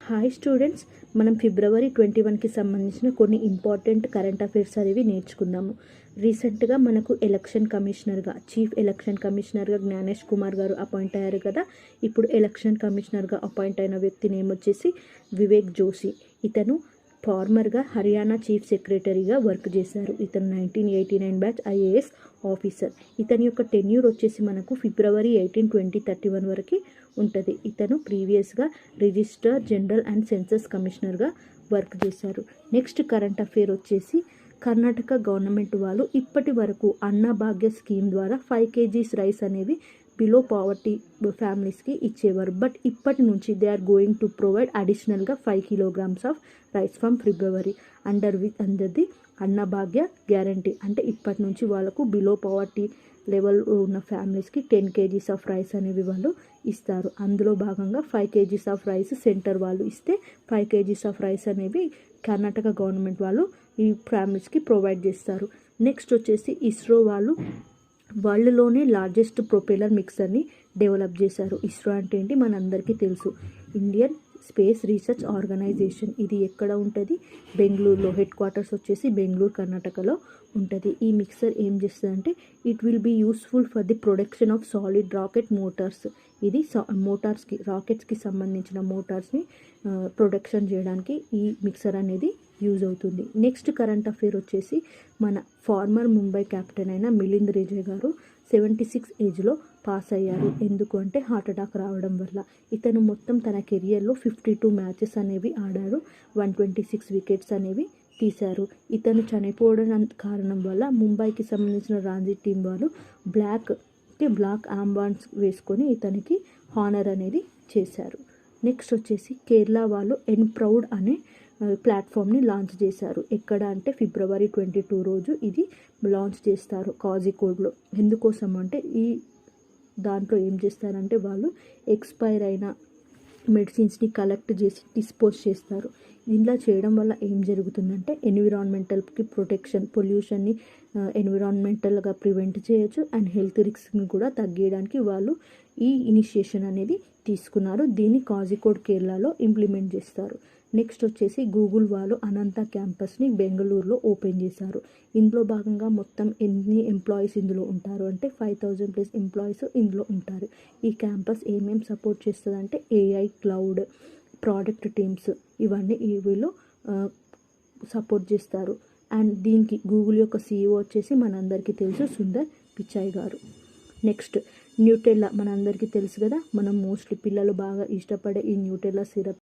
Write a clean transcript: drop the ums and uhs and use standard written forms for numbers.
Hi students, మనం ఫిబ్రవరి 21కి సంబంధించిన కొన్ని ఇంపార్టెంట్ కరెంట్ అఫైర్స్ అనేవి నేర్చుకుందాము. రీసెంట్గా మనకు చీఫ్ ఎలక్షన్ కమిషనర్గా జ్ఞానేష్ కుమార్ గారు అపాయింట్ అయ్యారు కదా. ఇప్పుడు ఎలక్షన్ కమిషనర్గా అపాయింట్ అయిన వ్యక్తి నేమ్ వచ్చేసి వివేక్ జోషి. ఇతను ఫార్మర్గా హర్యానా చీఫ్ సెక్రటరీగా వర్క్ చేశారు. ఇతను 1989 బ్యాచ్ ఐఏఎస్ ఆఫీసర్. ఇతని యొక్క టెన్యూర్ వచ్చేసి మనకు ఫిబ్రవరి 18, 2031 వరకు ఉంటుంది. ఇతను ప్రీవియస్గా రిజిస్ట్రార్ జనరల్ అండ్ సెన్సస్ కమిషనర్గా వర్క్ చేశారు. నెక్స్ట్ కరెంట్ అఫేర్ వచ్చేసి కర్ణాటక గవర్నమెంట్ వాళ్ళు ఇప్పటి వరకు అన్నభాగ్య స్కీమ్ ద్వారా 5 kgs రైస్ అనేవి బిలో పావర్టీ ఫ్యామిలీస్కి ఇచ్చేవారు. బట్ ఇప్పటి నుంచి they are going to provide అడిషనల్గా 5 kilograms of rice from February under the Annabhagya guarantee. అంటే ఇప్పటి నుంచి వాళ్ళకు బిలో పావర్టీ లెవెల్ ఉన్న ఫ్యామిలీస్కి 10 kgs ఆఫ్ రైస్ అనేవి వాళ్ళు ఇస్తారు. అందులో భాగంగా 5 kgs ఆఫ్ రైస్ సెంటర్ వాళ్ళు ఇస్తే 5 kgs ఆఫ్ రైస్ అనేవి కర్ణాటక గవర్నమెంట్ వాళ్ళు ఈ ఫ్యామిలీస్కి ప్రొవైడ్ చేస్తారు. నెక్స్ట్ వచ్చేసి ఇస్రో వాళ్ళు వరల్డ్లోనే లార్జెస్ట్ ప్రొపెల్లర్ మిక్సర్ని డెవలప్ చేశారు. ఇస్రో అంటే ఏంటి మనందరికీ తెలుసు, ఇండియన్ స్పేస్ రీసెర్చ్ ఆర్గనైజేషన్. ఇది ఎక్కడ ఉంటుంది? బెంగళూరులో. హెడ్ క్వార్టర్స్ వచ్చేసి బెంగళూరు, కర్ణాటకలో ఉంటుంది. ఈ మిక్సర్ ఏం చేస్తుందంటే it will be useful for the production of solid rocket motors. ఇది మోటార్స్కి, రాకెట్స్కి సంబంధించిన మోటార్స్ని ప్రొడక్షన్ చేయడానికి ఈ మిక్సర్ అనేది యూజ్ అవుతుంది. నెక్స్ట్ కరెంట్ అఫేర్ వచ్చేసి మన ఫార్మర్ ముంబై కెప్టెన్ అయిన మిలింద్ రేజే గారు 76 ఏజ్లో పాస్ అయ్యారు. ఎందుకు అంటే హార్ట్ అటాక్ రావడం వల్ల. ఇతను మొత్తం తన కెరియర్లో 52 మ్యాచెస్ అనేవి ఆడారు, 126 వికెట్స్ అనేవి తీశారు. ఇతను చనిపోవడం కారణం వల్ల ముంబైకి సంబంధించిన రంజీ టీం వాళ్ళు బ్లాక్ ఆంబాండ్స్ వేసుకొని ఇతనికి హానర్ అనేది చేశారు. నెక్స్ట్ వచ్చేసి కేరళ వాళ్ళు ఎన్ప్రౌడ్ అనే ప్లాట్ఫామ్ని లాంచ్ చేశారు. ఎక్కడ అంటే ఫిబ్రవరి 22 రోజు ఇది లాంచ్ చేస్తారు కాజికోడ్లో. ఎందుకోసం అంటే ఈ దాంట్లో ఏం చేస్తారంటే వాళ్ళు ఎక్స్పైర్ అయిన మెడిసిన్స్ని కలెక్ట్ చేసి డిస్పోజ్ చేస్తారు. ఇలా చేయడం వల్ల ఏం జరుగుతుందంటే ఎన్విరాన్మెంటల్కి ప్రొటెక్షన్, పొల్యూషన్ని ఎన్విరాన్మెంటల్గా ప్రివెంట్ చేయొచ్చు అండ్ హెల్త్ రిస్క్ని కూడా తగ్గించడానికి వాళ్ళు ఈ ఇనిషియేషన్ అనేది తీసుకున్నారు. దీన్ని కాజికోడ్ కేరళలో ఇంప్లిమెంట్ చేస్తారు. నెక్స్ట్ వచ్చేసి గూగుల్ వాళ్ళు అనంత క్యాంపస్ని బెంగళూరులో ఓపెన్ చేశారు. ఇందులో భాగంగా మొత్తం ఎన్ని ఎంప్లాయీస్ ఇందులో ఉంటారు అంటే 5000+ ఎంప్లాయీస్ ఇందులో ఉంటారు. ఈ క్యాంపస్ ఏమేమి సపోర్ట్ చేస్తుందంటే AI, క్లౌడ్, ప్రోడక్ట్ టీమ్స్ ఇవన్నీ వీళ్ళు సపోర్ట్ చేస్తారు. అండ్ దీనికి గూగుల్ యొక్క CEO వచ్చేసి మనందరికీ తెలుసు సుందర్ పిచాయ్ గారు. నెక్స్ట్ న్యూటెల్లా మనందరికీ తెలుసు కదా, మనం మోస్ట్లీ పిల్లలు బాగా ఇష్టపడే ఈ న్యూటెల్లా సిరప్